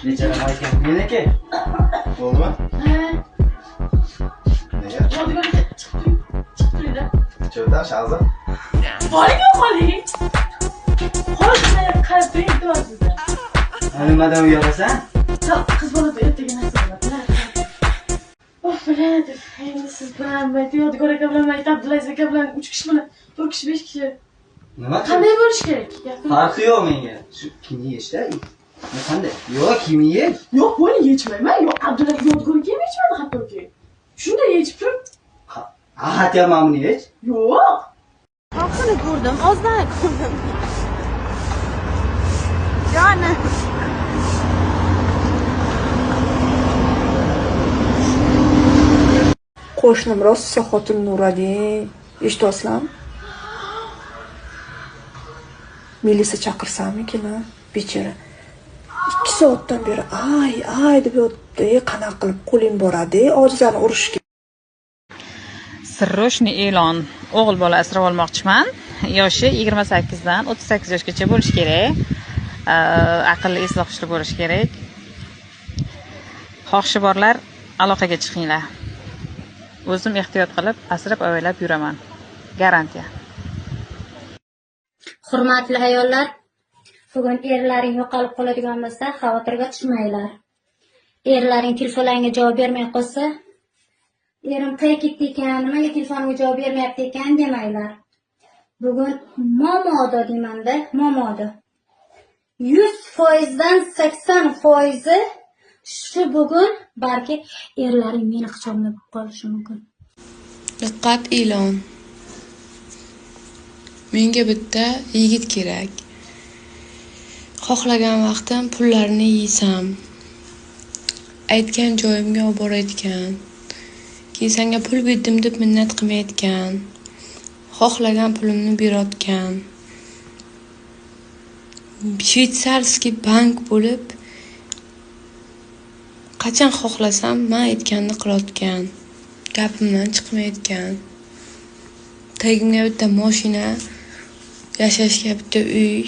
Nechara ekan? Meniki. Bo'lma? Ha. Nega? Yodgorga chiqdi-da. Cho'ta shazza. Boring qoling. Hozir qarab turing deyapsiz-da. Nimadan uyalasan? Qiz bola ertaga narsa bo'ladi. Of, biladi. Endi siz bilan Yodgor aka bilan Abdulaziz aka bilan 3 kishi bilan 4 kishi 5 kishi. Nima? Qanday bo'lish kerak? Farqi yo'q menga. Shu kimni yeyishda? Qanday? Yo'q, kimni yey? Yo'q, buni yechmayman. Yo'q, Abdulaziz Yodgorga ham yechmadi hattoki. Shunday yechib turib. Ahatyapman buni yech. Yo'q. Oxiri ko'rdim, ozdan ko'rdim. Joni. Qo'shnim rosa xotin Nuradin. Eshitosizlarmi? Milisa chaqirsammikin, bechora. 2 soatdan beri ay deb yotdi. Qanaqa qilib qo'ling boradi, ojizani urishga. Sirroshniy e'lon. O'g'il bola asrab olmoqchiman. Yoshi 28 dan 38 yoshgacha bo'lishi kerak. Aqlli, esloqishli bo'lishi kerak. Xohishi borlar aloqaga chiqinglar. O'zim ehtiyot qilib, asrab avaylab yuraman. Garantiya. Hurmatli ayollar, bugun erlaring yo'qolib qoladigan bo'lsa, xavotirga tushmanglar. Erlaring telefonlarga javob bermay qolsa, erim qayerga ketdi ekan, nimaga telefonga javob bermayapti ekan demanglar. Bugun momodo deymanda, momodo. 100% dan 80% shu bugun balki erlaring meni qichonlab qolishi mumkin. Diqqat e'lon. Menga bitta yigit kerak. Xohlagan vaqtim pullarni yeysam, aytgan joyimga olib borayotgan, keyin senga pul berdim deb minnat qilmayotgan, xohlagan pulimni berayotgan, shvetsarskiy bank bo'lib, qachon xohlasam men aytganini qilayotgan, gapimdan chiqmayotgan, tagimga bitta mashina, yashashga bitta uy,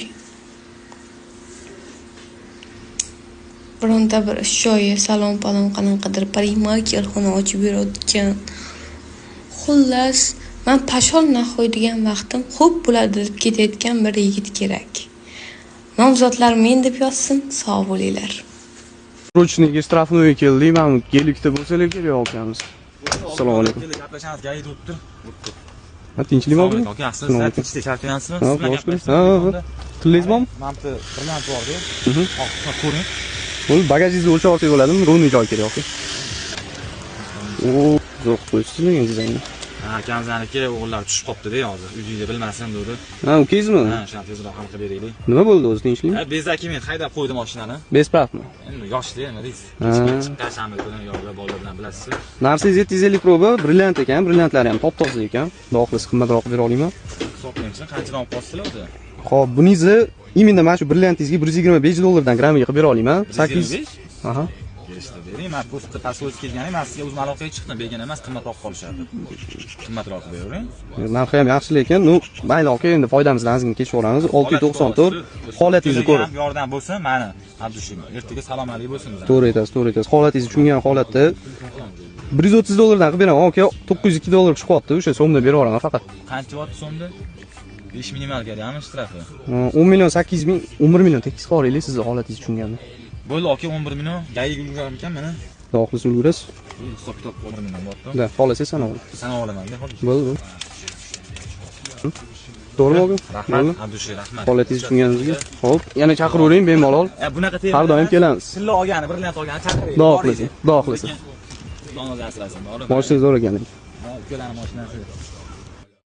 bironta bir joyi, salon-palon qanaqadir parimarkerxona ochib berayotgan. Xullas, men pashol nahoy degan vaqtim xo'p bo'ladi deb ketayotgan bir yigit kerak. Nomzodlar men deb yozsin, sog' bo'linglar. Ruchniga strafnoga keldik, mana gelikda bo'lsalar kerak akamiz. Assalomu alaykum. Gaplashamiz, gayd o'tdi. Ha, tinchlikmi aka? Aka, siz tinchlik shartlaysizmi? Ha, boshqa. Tillaysiz bormi? Menimcha brilliant bor-ku. Ko'ring. Bo'l, bagagingizni o'lchab olsak bo'ladimi? Rovniy joy kerak aka. O, zo'r qo'ysiz degan dizaynni. Ha, akamizaniki o'g'illar tushib qopti-da hozir. Uyingizda bilmasin dedi. Ha, ukangizmi? Ha, shuni tezroq hal qilib beraylik. Nima bo'ldi o'zi, tinchlikmi? Ha, bezaki men haydab qo'ydim mashinani. Bespravmi? Endi yoshli, nima deysiz? Tashamni ko'rgan yo'lda bolalar bilan bilasiz. Narsangiz 750 proba, brilliant ekan, brilliantlari ham top-toza ekan. Xudo qimmatroq bera olaman. Hisoblaymiz, qanchadan olib qolsizlar o'zi? Xo'p, buningizni imенно mana shu brilliantingizga $125 dan grammiga qilib bera olaman. 800. Aha. Kelishdi bering. Men postda pasoz kelganim, men sizga o'zim aloqaga chiqdim. Bergan emas, qimmatroq qolishadi. Qimmatroq bering. Narxi ham yaxshi lekin, mayli aka, endi foydamizdan ozgina kechaveramiz. 694 holatingizni ko'rib. Yordam bo'lsin, mani Abdushim. Ertaga salom alaykum bo'lsin. To'g'ri aytasiz, to'g'ri aytasiz. Holatingizni tushungan holatda $130 dan qilib beraman. Aka, $902 chiqib qoldi. O'sha so'mda berib yuboraman faqat. Qancha vot so'mda? 5 minimal kerakmi shtrafi? 10 million 800 ming, 11 million tekis qo'yaylik sizni holatingizni tushunganda. Bo'ldi aka, 11 million. Gayiga ulgurarmikan mana? Xudo xohlasa ulgurasiz. Hisob kitob 11 million bor-da. Da, xohlasangiz sana ol. Sana olaman-da, hozir. Bo'ldi. To'g'rimi aka? Rahmat, Abdushi, rahmat. Holatingizni tushunganingizga. Xo'p, yana chaqiravering bemalol. Bunaqa Har doim kelamiz. Tilla olgani, brilliant olgani chaqiring. Xudo xohlasa, xudo xohlasa. Xudo xohlasa, to'g'ri. Moshinangiz zo'r ekan. Ha, ukalarning mashinasi.